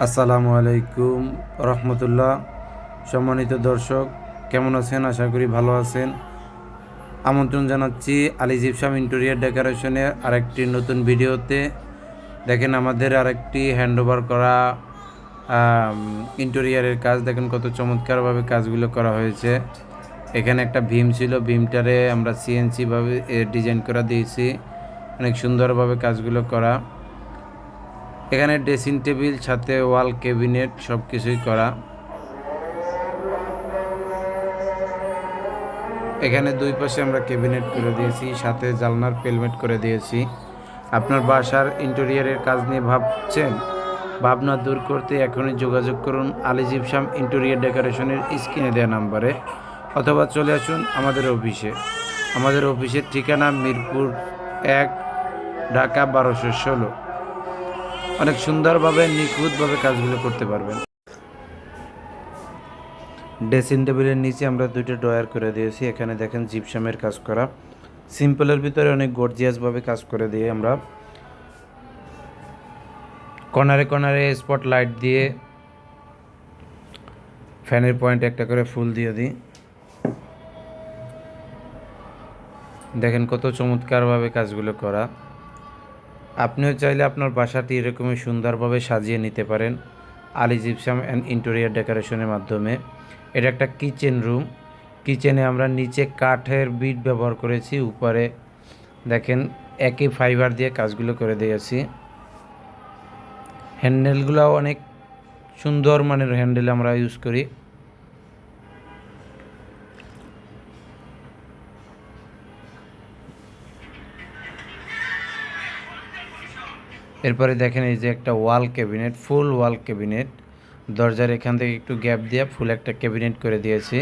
আসসালামু আলাইকুম রহমতুল্লাহ। সম্মানিত দর্শক, কেমন আছেন? আশা করি ভালো আছেন। আমন্ত্রণ জানাচ্ছি আলী জিপসাম ইন্টেরিয়র ডেকোরেশনের আরেকটি নতুন ভিডিওতে। দেখেন আমাদের আরেকটি হ্যান্ডওভার করা ইন্টেরিয়রের কাজ। দেখেন কত চমৎকারভাবে কাজগুলো করা হয়েছে। এখানে একটা ভীম ছিল, ভীমটারে আমরা সিএনসি ভাবে ডিজাইন করা দিয়েছি। অনেক সুন্দরভাবে কাজগুলো করা। এখানে ড্রেসিং টেবিল, সাথে ওয়াল ক্যাবিনেট সব কিছুই করা। এখানে দুই পাশে আমরা ক্যাবিনেট করে দিয়েছি, সাথে জানলার পেলমেট করে দিয়েছি। আপনার বাসার ইন্টেরিয়রের কাজ নিয়ে ভাবছেন? ভাবনা দূর করতে এখনই যোগাযোগ করুন আলী জিপসাম ইন্টেরিয়র ডেকোরেশনের স্ক্রিনে দেওয়া নাম্বারে, অথবা চলে আসুন আমাদের অফিসে। আমাদের অফিসের ঠিকানা মিরপুর 1, ঢাকা 1216। অনেক সুন্দরভাবে নিখুঁতভাবে কাজগুলো করতে পারবেন। ড্রেসিং টেবিলের নিচে আমরা দুইটা ড্রয়ার করে দিয়েছি। এখানে দেখেন জিপসামের কাজ করা, সিম্পলের ভিতরে অনেক গর্জিয়াসভাবে কাজ করে দিয়ে আমরা কর্নারে কর্নারে স্পট লাইট দিয়ে ফ্যানের পয়েন্ট একটা করে ফুল দিয়ে দিই। দেখেন কত চমৎকারভাবে কাজগুলো করা। আপনিও চাইলে আপনার বাসাটি এরকমই সুন্দরভাবে সাজিয়ে নিতে পারেন আলী জিপসাম অ্যান্ড ইন্টেরিয়র ডেকোরেশনের মাধ্যমে। এটা একটা কিচেন রুম। কিচেনে আমরা নিচে কাঠের বিট ব্যবহার করেছি, উপরে দেখেন একই ফাইবার দিয়ে কাজগুলো করে দিয়েছি। হ্যান্ডেলগুলো অনেক সুন্দর মানের হ্যান্ডেল আমরা ইউজ করি। এরপরে দেখেন এই যে একটা ওয়াল ক্যাবিনেট, ফুল ওয়াল ক্যাবিনেট। দরজার এখান থেকে একটু গ্যাপ দিয়ে ফুল একটা ক্যাবিনেট করে দিয়েছি।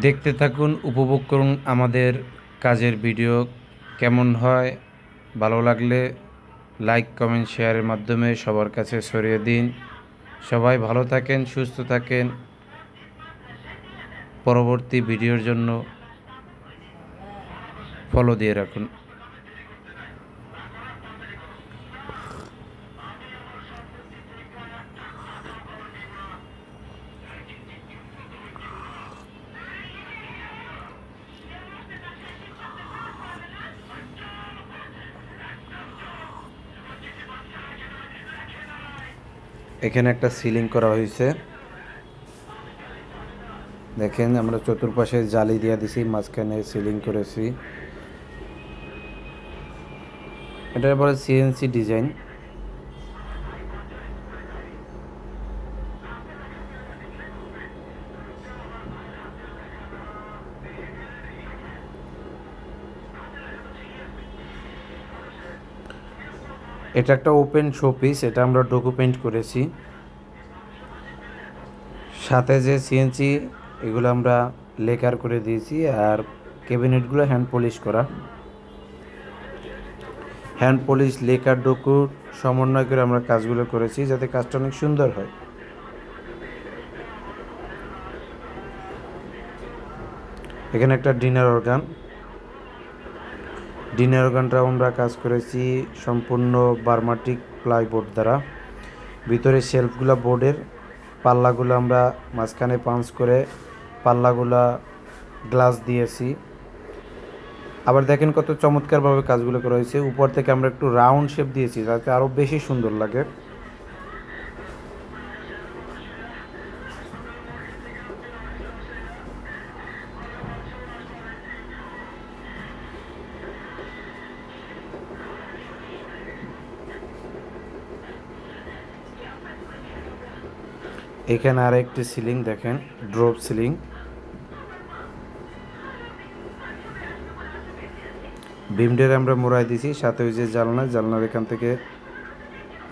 দেখতে থাকুন, উপভোগ করুন আমাদের কাজের ভিডিও। কেমন হয়, ভালো লাগলে লাইক কমেন্ট শেয়ারের মাধ্যমে সবার কাছে ছড়িয়ে দিন। সবাই ভালো থাকেন, সুস্থ থাকেন। পরবর্তী ভিডিওর জন্য ফলো দিয়ে রাখুন। এখানে একটা সিলিং করা হয়েছে। দেখেন আমরা চতুর্পাশে জালি দিয়ে দিছি, মাঝখানে সিলিং করেছি। এটার পরে সিএনসি ডিজাইন। এটা একটা ওপেন শোপিস, এটা আমরা ডকুমেন্ট করেছি। সাথে যে সিএনসি, এগুলো আমরা লেকার করে দিয়েছি। আর ক্যাবিনেটগুলো হ্যান্ড পলিশ করা। হ্যান্ড পলিশ, লেকার, ডকুর সমন্বয় করে আমরা কাজগুলো করেছি, যাতে কাজটা অনেক সুন্দর হয়। এখানে একটা ডিনার অর্গান। ডিনার অর্গানটা আমরা কাজ করেছি সম্পূর্ণ বার্মাটিক প্লাইবোর্ড দ্বারা। ভিতরে শেলফগুলো বোর্ডের, পাল্লাগুলো আমরা মাঝখানে পাঞ্চ করে পাল্লাগুলা গ্লাস দিয়েছি। আবার দেখেন কত চমৎকারভাবে কাজগুলো করা হয়েছে। উপর থেকে আমরা একটু রাউন্ড শেপ দিয়েছি, যাতে আরও বেশি সুন্দর লাগে। এখানে আর একটি সিলিং দেখেন, ড্রপ সিলিং। বিমডের আমরা মোড়াই দিয়েছি, সাথে ওই যে জানলার এখান থেকে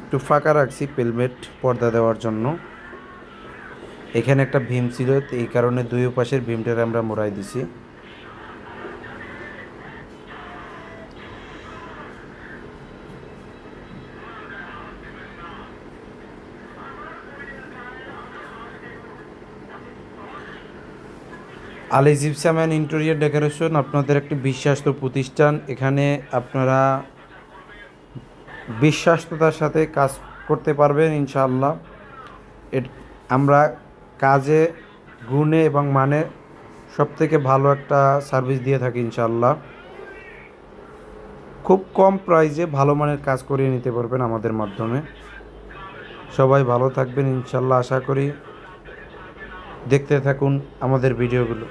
একটু ফাঁকা রাখছি পেলমেট পর্দা দেওয়ার জন্য। এখানে একটা ভীম ছিল, এই কারণে দুই পাশের ভীমটার আমরা মোড়াই দিছি। Ali gypsum and interior decoration আপনাদের একটি বিশ্বাস্ত প্রতিষ্ঠান। এখানে আপনারা বিশ্বাস্ততার সাথে কাজ করতে পারবেন ইনশাআল্লাহ। আমরা কাজে, গুণে এবং মানে সবথেকে ভালো একটা সার্ভিস দিয়ে থাকি ইনশাআল্লাহ। খুব কম প্রাইসে ভালো মানের কাজ করিয়ে নিতে পারবেন আমাদের মাধ্যমে। সবাই ভালো থাকবেন ইনশাআল্লাহ আশা করি। দেখতে থাকুন আমাদের ভিডিওগুলো।